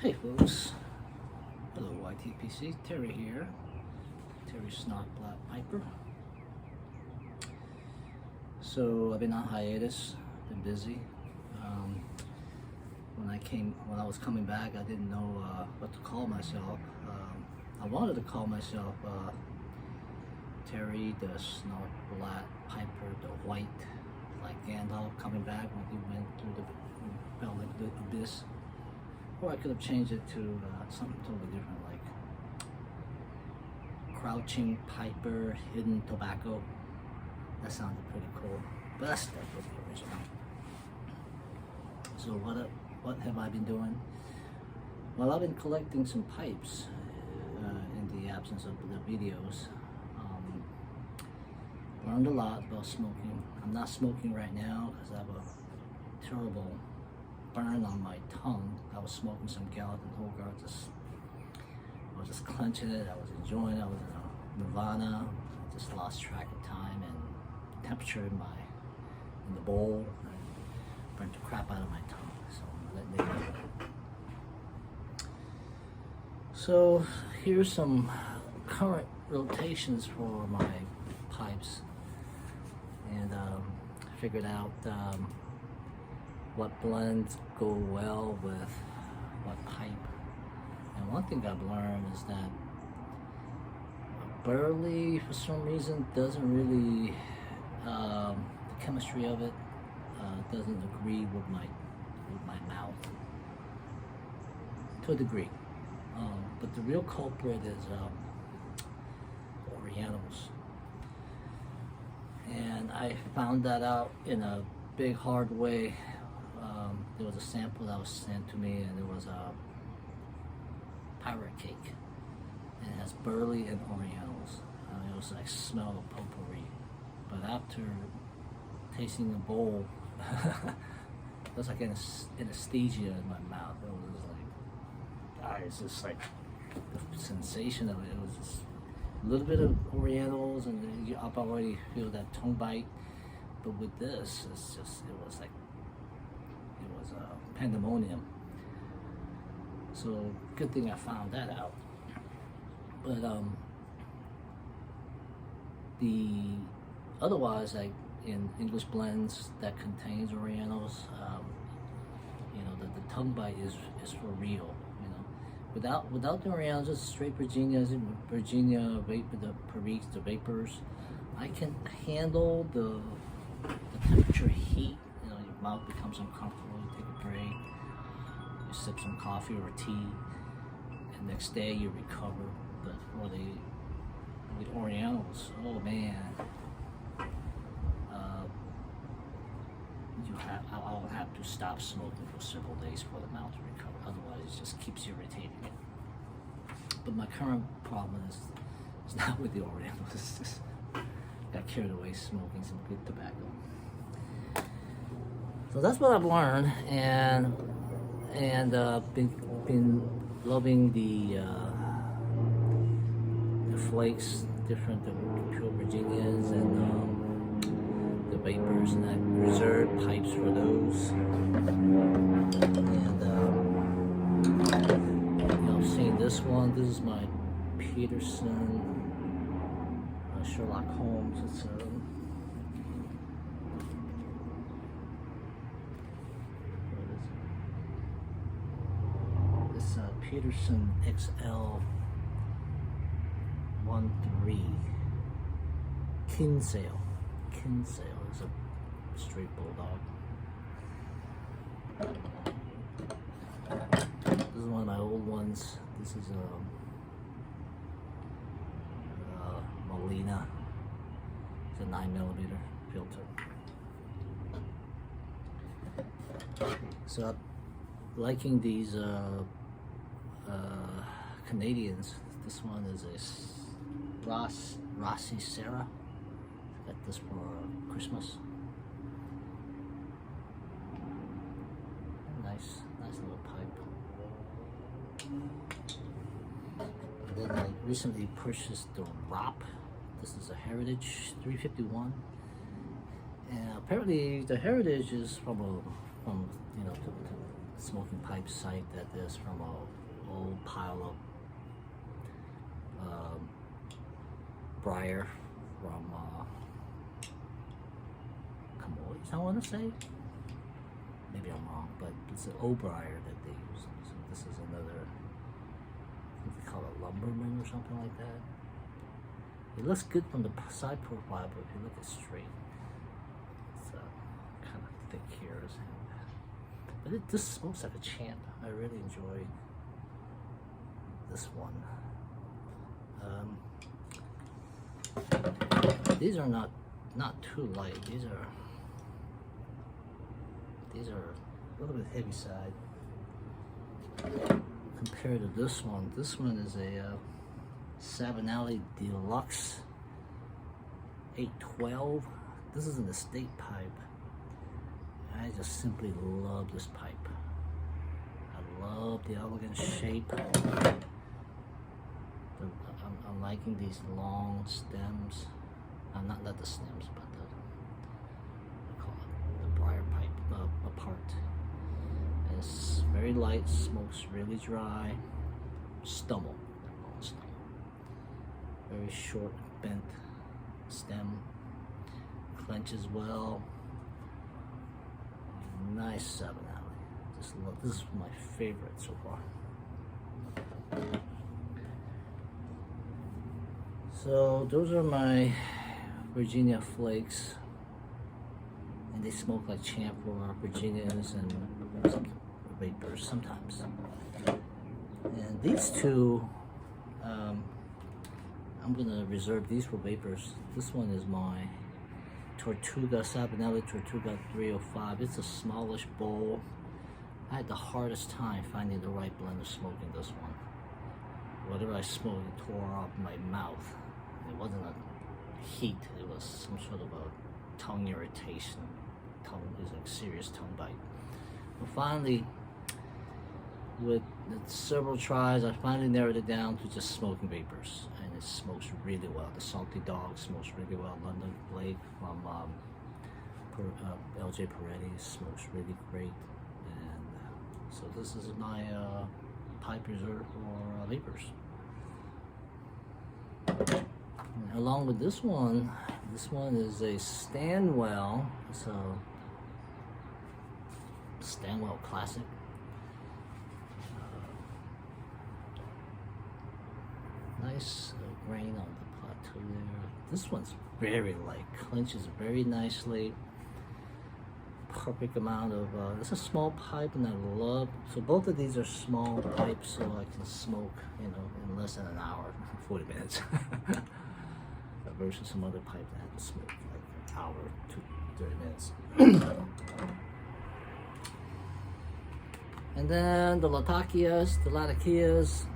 Hey folks, hello YTPC, Terry here, Terry Snot Black Piper. So I've been on hiatus, been busy. When I was coming back, I didn't know what to call myself. I wanted to call myself Terry the Snot Black Piper, the White, like Gandalf coming back when he went through the fell into the abyss. Or I could have changed it to something totally different, like Crouching Piper, Hidden Tobacco. That sounded pretty cool, but that's definitely the original. So what have I been doing? Well, I've been collecting some pipes in the absence of the videos. Learned a lot about smoking. I'm not smoking right now because I have a terrible burn on my tongue. I was smoking some Gallatin Hogarth. I was just clenching it. I was enjoying it. I was in a nirvana. I just lost track of time and temperature in the bowl. And burnt the crap out of my tongue. So I'm letting it go. So here's some current rotations for my pipes, and I figured out what blends go well with what pipe. And one thing I've learned is that Burley, for some reason, doesn't really, the chemistry of it doesn't agree with my mouth, to a degree. But the real culprit is Orientals. And I found that out in a big hard way. There was a sample that was sent to me, and there was a pirate cake, and it has Burley and Orientals. It was like smell of potpourri, but after tasting the bowl, it was like anesthesia in my mouth. It was like, it's just like the sensation of it. It was just a little bit of Orientals, and then I already feel that tongue bite. But with this, it was like, pandemonium. So good thing I found that out. But otherwise, like in English blends that contains Orientals, the tongue bite is for real. Without the Orientals, just straight Virginia vapor, the Periques, the vapors, I can handle the temperature heat. Your mouth becomes uncomfortable. You take a break, you sip some coffee or tea, and next day you recover. But for the Orientals, oh man, I'll have to stop smoking for several days for the mouth to recover. Otherwise, it just keeps irritating it. But my current problem is not with the Orientals. It's just got carried away smoking some good tobacco. So that's what I've learned, and been loving the flakes, different the pure Virginias, and the vapors, and I reserve pipes for those. And I've seen this one. This is my Peterson Sherlock Holmes. It's Peterson XL 13 Kinsale. Kinsale is a straight bulldog. This is one of my old ones. This is a Molina. It's a 9mm filter. So I'm liking these Canadians. This one is a Rossi Sarah. Got this for Christmas. Nice little pipe. And then I recently purchased the ROP. This is a Heritage 351, and apparently the Heritage is from smoking pipe site that is from a old pile of briar from Cambodia, I want to say. Maybe I'm wrong, but it's an old briar that they use. So this is another, I think they call it lumberman or something like that. It looks good from the side profile, but if you look at straight, it's kind of thick here. But this smokes like a champ. I really enjoyed this one. These are not too light. These are a little bit heavy side compared to this one. This one is a Savinelli Deluxe 812. This is an estate pipe. I just simply love this pipe. I love the elegant shape. I'm liking these long stems. Not the stems, but I call it the briar pipe apart. And it's very light, smokes really dry. Stummel, they're called stummel. Very short, bent stem. Clenches well. Nice Savinelli. Just love. This is my favorite so far. So those are my Virginia flakes, and they smoke like champ for Virginias and vapors sometimes. And these two, I'm gonna reserve these for vapors. This one is my Tortuga, Savinelli Tortuga 305. It's a smallish bowl. I had the hardest time finding the right blend of smoking this one. Whatever I smoked, it tore off my mouth. It wasn't a heat, it was some sort of a tongue irritation. Tongue is like serious tongue bite. But finally, with several tries, I finally narrowed it down to just smoking vapors, and it smokes really well. The Salty Dog smokes really well. London Blake from LJ Peretti smokes really great, and so this is my pipe reserve for vapors. And along with this one is a Stanwell. It's a Stanwell Classic. Nice grain on the plateau there. This one's very light, clenches very nicely. Perfect amount of, it's a small pipe, and I love, so both of these are small pipes, so I can smoke, in less than an hour, 40 minutes. Versus some other pipe that had to smoke like an hour to 30 minutes. And then the Latakias, the Latakias.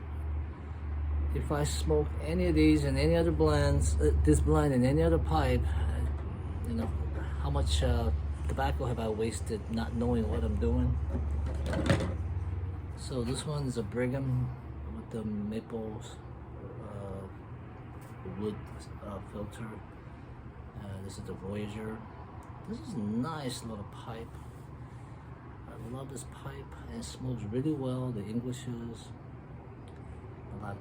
If I smoke any of these in any other blends, this blend in any other pipe, how much tobacco have I wasted not knowing what I'm doing? So this one is a Brigham with the maple wood filter. This is the Voyager. This is a nice little pipe. I love this pipe, and it smokes really well. The Englishes. I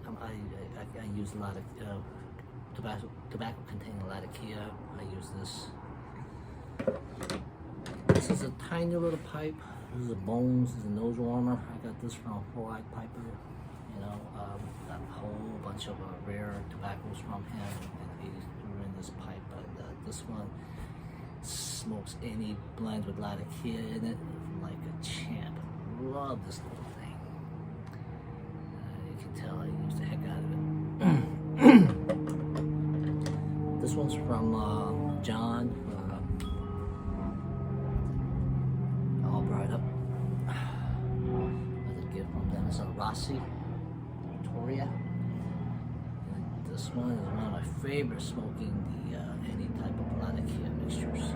use a lot of tobacco containing Latakia. I use this. This is a tiny little pipe. This is a Bones. This is a nose warmer. I got this from a 4-eyed piper. Got a whole bunch of rare tobaccos from him, and he threw in this pipe. And this one smokes any blend with Latakia in it like a champ. Love this little thing. You can tell I used the heck out of it. This one's from John. All brought up. Another gift from them is a Rossi Victoria. And this one is one of my favorites smoking the any type of Latakia mixtures.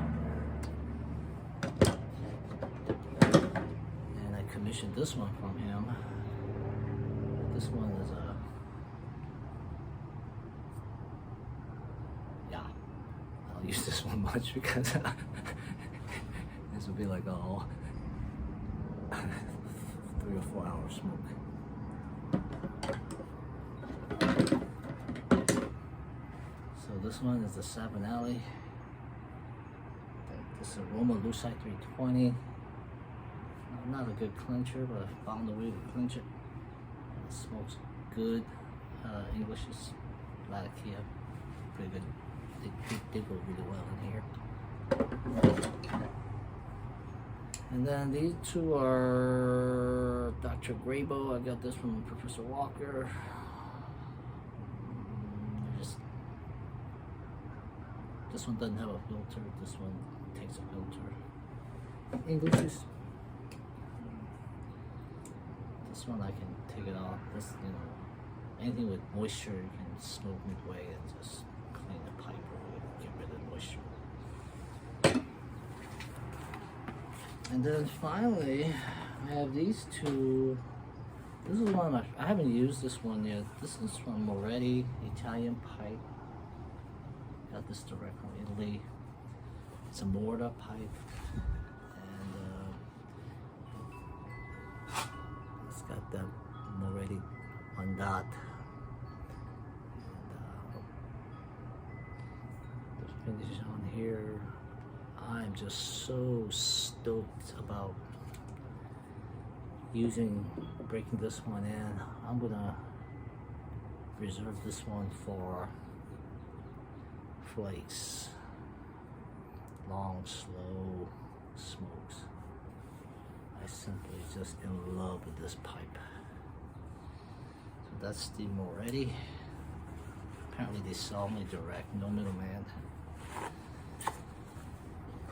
And I commissioned this one from him. This one is a I don't use this one much because this would be like all 3 or 4 hour smoke. So this one is the Savinelli. This is Aroma Lucite 320. Not a good clincher, but I found a way to clinch it. It smokes good. English is Latakia, pretty good. They go really well in here. And then these two are Dr. Grabo. I got this from Professor Walker. This one doesn't have a filter. This one takes a filter. English is. This one I can take it off. This, anything with moisture you can smoke midway and just clean the pipe or get rid of the moisture. And then finally, I have these two. This is one of my, I haven't used this one yet. This is from Moretti, Italian pipe. Got this direct from Italy. It's a mortar pipe. And it's got the Moretti Ondat. And the finish on here. I'm just so stoked about breaking this one in. I'm gonna reserve this one for flakes, long, slow smokes. I simply just in love with this pipe. So that's the Moretti. Apparently they sell me direct, no middleman.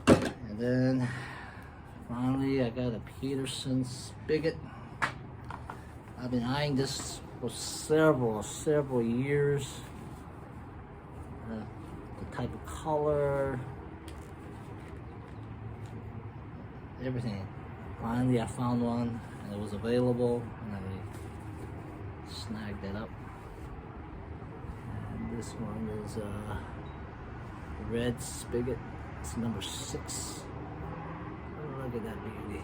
And then finally I got a Peterson spigot. I've been eyeing this for several years. The type of color, everything. Finally I found one and it was available and I snagged it up. And this one is a red spigot. It's number 6. Oh, look at that beauty.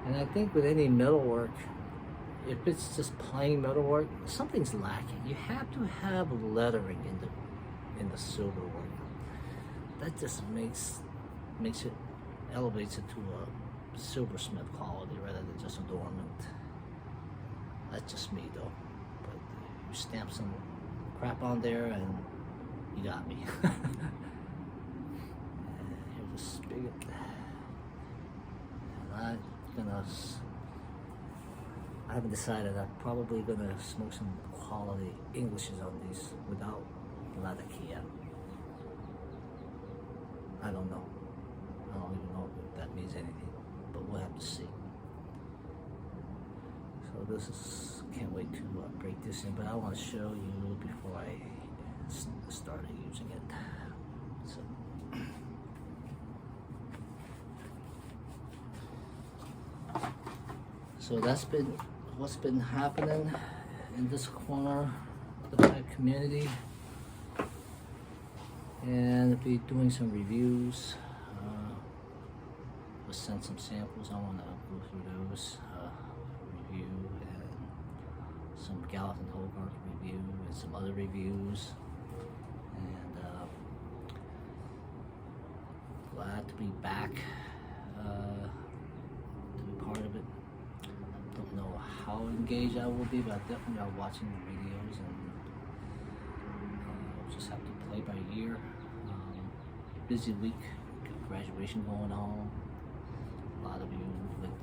And I think with any metalwork, if it's just plain metalwork, something's lacking. You have to have lettering in the silver work. That just elevates it to a silversmith quality rather than just adornment. That's just me though. But you stamp some crap on there and you got me. Here's a spigot. And I haven't decided. I'm probably gonna smoke some quality Englishes on these without Latakia. I don't know. I don't even know if that means anything, but we'll have to see. So this is, can't wait to break this in, but I want to show you before I started using it. So that's been what's been happening in this corner of the pipe community. And I'll be doing some reviews. I'll send some samples. I want to go through those, review, and some Gallatin Hobart review, and some other reviews. And glad to be back, to be part of it. Don't know how engaged I will be, but I definitely are watching the videos and just have to play by ear. Busy week, got graduation going on. A lot of you with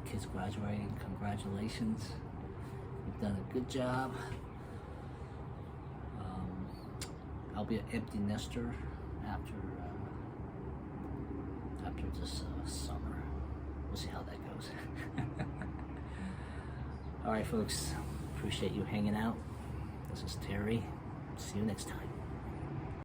kids graduating, congratulations. You've done a good job. I'll be an empty nester after this summer. We'll see how that goes. All right, folks. Appreciate you hanging out. This is Terry. See you next time.